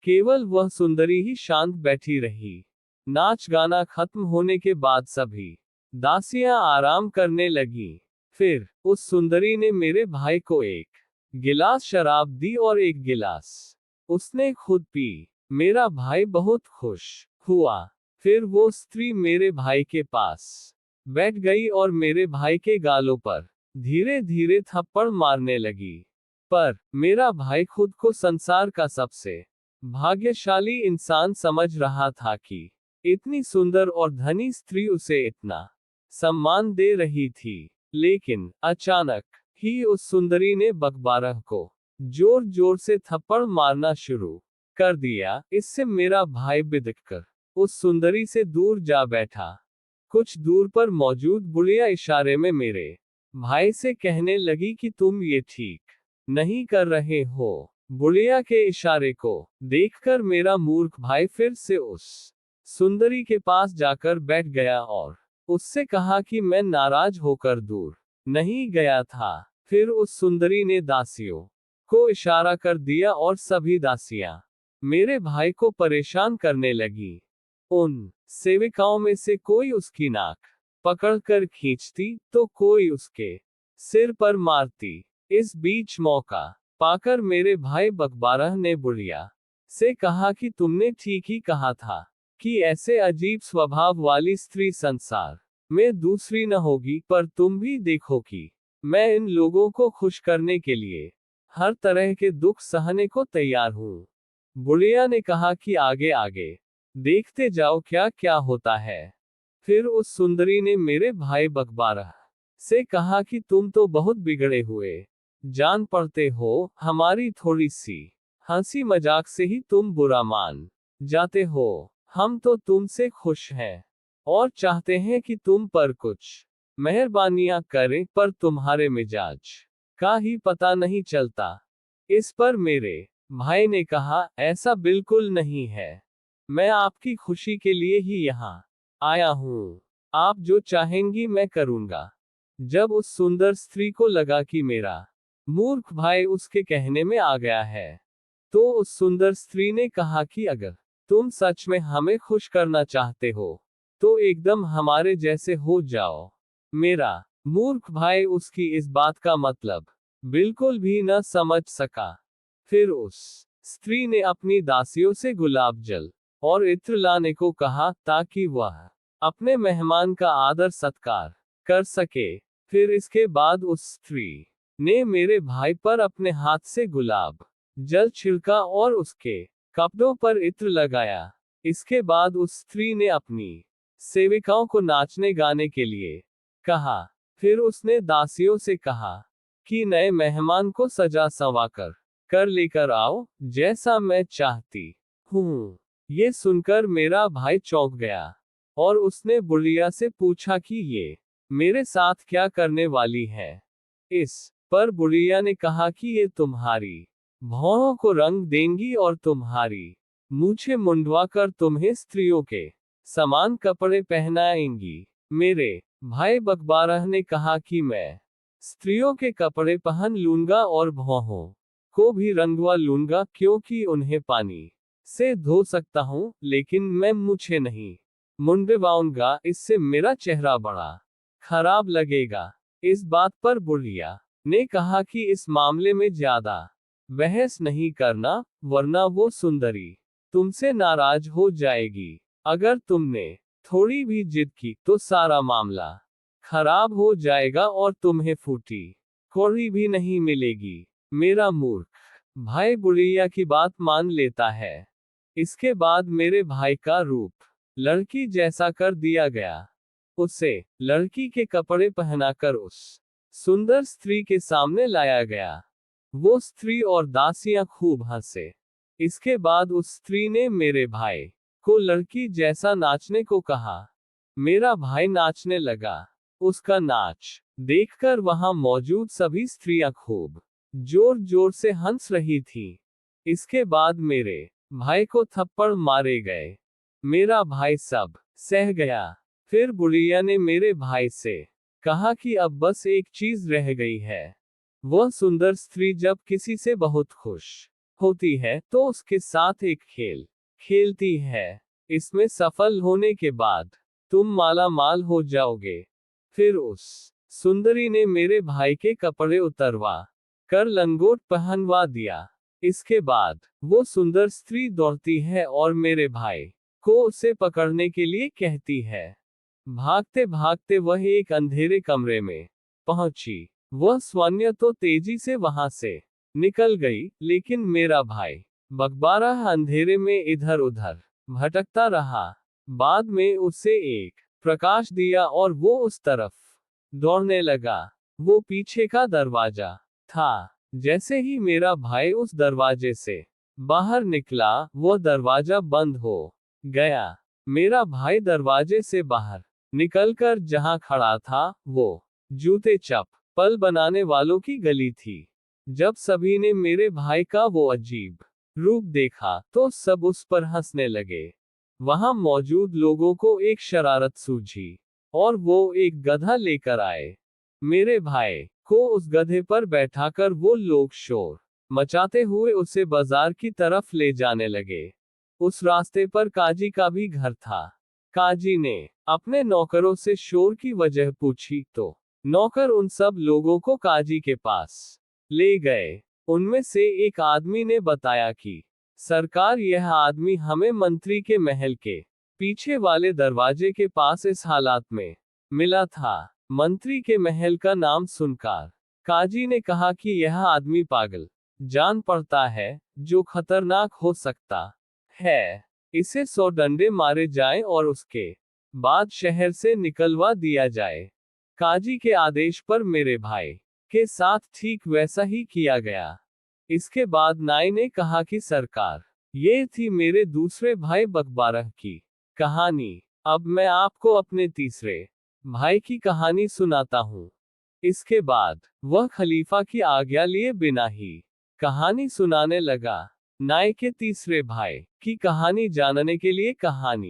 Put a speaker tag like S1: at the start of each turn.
S1: केवल वह सुंदरी ही शांत बैठी रही। नाच गाना खत्म होने के बाद सभी दासियां आराम करने लगी। फिर उस सुंदरी ने मेरे भाई को एक गिलास शराब दी और एक गिलास उसने खुद पी। मेरा भाई बहुत खुश हुआ। फिर वो स्त्री मेरे भाई के पास बैठ गई और मेरे भाई के गालों पर धीरे धीरे थप्पड़ मारने लगी। पर मेरा भाई खुद को संसार का सबसे भाग्यशाली इंसान समझ रहा था कि इतनी सुंदर और धनी स्त्री उसे इतना सम्मान दे रही थी। लेकिन अचानक ही उस सुंदरी ने बकबारह को जोर जोर से थप्पड़ मारना शुरू कर दिया। इससे मेरा भाई बिदककर उस सुंदरी से दूर जा बैठा। कुछ दूर पर मौजूद बुढ़िया इशारे में मेरे भाई से कहने लगी कि तुम ये ठीक नहीं कर रहे हो। बुढ़िया के इशारे को देखकर मेरा मूर्ख भाई फिर से उस सुंदरी के पास जाकर बैठ गया और उससे कहा कि मैं नाराज होकर दूर नहीं गया था। फिर उस सुंदरी ने दासियों को इशारा कर दिया और सभी दासियां मेरे भाई को परेशान करने लगी। उन सेविकाओं में से कोई उसकी नाक पकड़कर खींचती तो कोई उसके सिर पर मारती। इस बीच मौका पाकर मेरे भाई बकबारह ने बुढ़िया से कहा कि तुमने ठीक ही कहा था कि ऐसे अजीब स्वभाव वाली स्त्री संसार में दूसरी न होगी। पर तुम भी देखो कि मैं इन लोगों को खुश करने के लिए हर तरह के दुख सहने को तैयार हूँ। बुढ़िया ने कहा कि आगे आगे देखते जाओ क्या क्या होता है। फिर उस सुंदरी ने मेरे भाई बकबारह से कहा कि तुम तो बहुत बिगड़े हुए जान पड़ते हो। हमारी थोड़ी सी हंसी मजाक से ही तुम बुरा मान जाते हो। हम तो तुमसे खुश हैं और चाहते हैं कि तुम पर कुछ मेहरबानियां करें, पर तुम्हारे मिजाज का ही पता नहीं चलता। इस पर मेरे भाई ने कहा, ऐसा बिल्कुल नहीं है। मैं आपकी खुशी के लिए ही यहाँ आया हूँ। आप जो चाहेंगी मैं करूँगा। जब उस सुंदर स्त्री को लगा कि मेरा मूर्ख भाई उसके कहने में आ गया है, तो उस सुंदर स्त्री ने कहा कि अगर तुम सच में हमें खुश करना चाहते हो तो एकदम हमारे जैसे हो जाओ। मेरा मूर्ख भाई उसकी इस बात का मतलब बिल्कुल भी न समझ सका। फिर उस स्त्री ने अपनी दासियों से गुलाब जल और इत्र लाने को कहा ताकि वह अपने मेहमान का आदर सत्कार कर सके। फिर इसके बाद उस स्त्री ने मेरे भाई पर अपने हाथ से गुलाब जल छिड़का और उसके कपड़ों पर इत्र लगाया। इसके बाद उस स्त्री ने अपनी सेविकाओं को नाचने गाने के लिए कहा। फिर उसने दासियों से कहा कि नए मेहमान को सजा संवाकर कर लेकर आओ, जैसा मैं चाहती हूँ। ये सुनकर मेरा भाई चौंक गया और उसने बुढ़िया से पूछा कि ये मेरे साथ क्या करने वाली है। इस पर बुढ़िया ने कहा कि ये तुम्हारी भौहों को रंग देंगी और तुम्हारी मूछें मुंडवाकर तुम्हें स्त्रियों के समान कपड़े पहनाएंगी। मेरे भाई बकबारह ने कहा कि मैं स्त्रियों के कपड़े पहन लूंगा और भौहों को भी रंगवा लूंगा, क्योंकि उन्हें पानी से धो सकता हूँ, लेकिन मैं मूछें नहीं मुंडवाऊंगा, इससे मेरा चेहरा बड़ा खराब लगेगा। इस बात पर बुढ़िया ने कहा कि इस मामले में ज्यादा बहस नहीं करना, वरना वो सुंदरी तुमसे नाराज हो जाएगी। अगर तुमने थोड़ी भी जिद की तो सारा मामला खराब हो जाएगा और तुम्हें फूटी कौड़ी भी नहीं मिलेगी। मेरा मूर्ख भाई बुढ़िया की बात मान लेता है। इसके बाद मेरे भाई का रूप लड़की जैसा कर दिया गया। उसे लड़की के कपड़े पहनाकर उस सुंदर स्त्री के सामने लाया गया। वो स्त्री और दासियां खूब हंसे। इसके बाद उस स्त्री ने मेरे भाई को लड़की जैसा नाचने को कहा। मेरा भाई नाचने लगा। उसका नाच देखकर वहां मौजूद सभी स्त्रियां खूब जोर जोर से हंस रही थीं। इसके बाद मेरे भाई को थप्पड़ मारे गए। मेरा भाई सब सह गया। फिर बुढ़िया ने मेरे भाई से कहा कि अब बस एक चीज रह गई है। वह सुंदर स्त्री जब किसी से बहुत खुश होती है तो उसके साथ एक खेल खेलती है। इसमें सफल होने के बाद तुम माला माल हो जाओगे। फिर उस सुंदरी ने मेरे भाई के कपड़े उतरवा कर लंगोट पहनवा दिया। इसके बाद वो सुंदर स्त्री दौड़ती है और मेरे भाई को उसे पकड़ने के लिए कहती है। भागते भागते वह एक अंधेरे कमरे में पहुंची। वह स्वन्य तो तेजी से वहां से निकल गई, लेकिन मेरा भाई बकबारा अंधेरे में इधर उधर भटकता रहा। बाद में उसे एक प्रकाश दिया और वो उस तरफ दौड़ने लगा। वो पीछे का दरवाजा था। जैसे ही मेरा भाई उस दरवाजे से बाहर निकला, वो दरवाजा बंद हो गया। मेरा भाई दरवाजे से बाहर निकलकर जहां खड़ा था, वो जूते चप्पल बनाने वालों की गली थी। जब सभी ने मेरे भाई का वो अजीब रूप देखा तो सब उस पर हंसने लगे। वहां मौजूद लोगों को एक शरारत सूझी और वो एक गधा लेकर आए। मेरे भाई को उस गधे पर बैठाकर वो लोग शोर मचाते हुए उसे बाजार की तरफ ले जाने लगे। उस रास्ते पर काजी का भी घर था। काजी ने अपने नौकरों से शोर की वजह पूछी तो नौकर उन सब लोगों को काजी के पास ले गए। उनमें से एक आदमी ने बताया कि सरकार, यह आदमी हमें मंत्री के महल के पीछे वाले दरवाजे के पास इस हालात में मिला था। मंत्री के महल का नाम सुनकर काजी ने कहा कि यह आदमी पागल जान पड़ता है, जो खतरनाक हो सकता है। इसे 100 डंडे मारे जाएं और उसके बाद शहर से निकलवा दिया जाए। काजी के आदेश पर मेरे भाई के साथ ठीक वैसा ही किया गया। इसके बाद नाई ने कहा कि सरकार, ये थी मेरे दूसरे भाई बकबारह की कहानी। अब मैं आपको अपने तीसरे भाई की कहानी सुनाता हूँ। इसके बाद वह खलीफा की आज्ञा लिए बिना ही कहानी सुनाने लगा। नाई के तीसरे भाई की कहानी जानने के लिए कहानी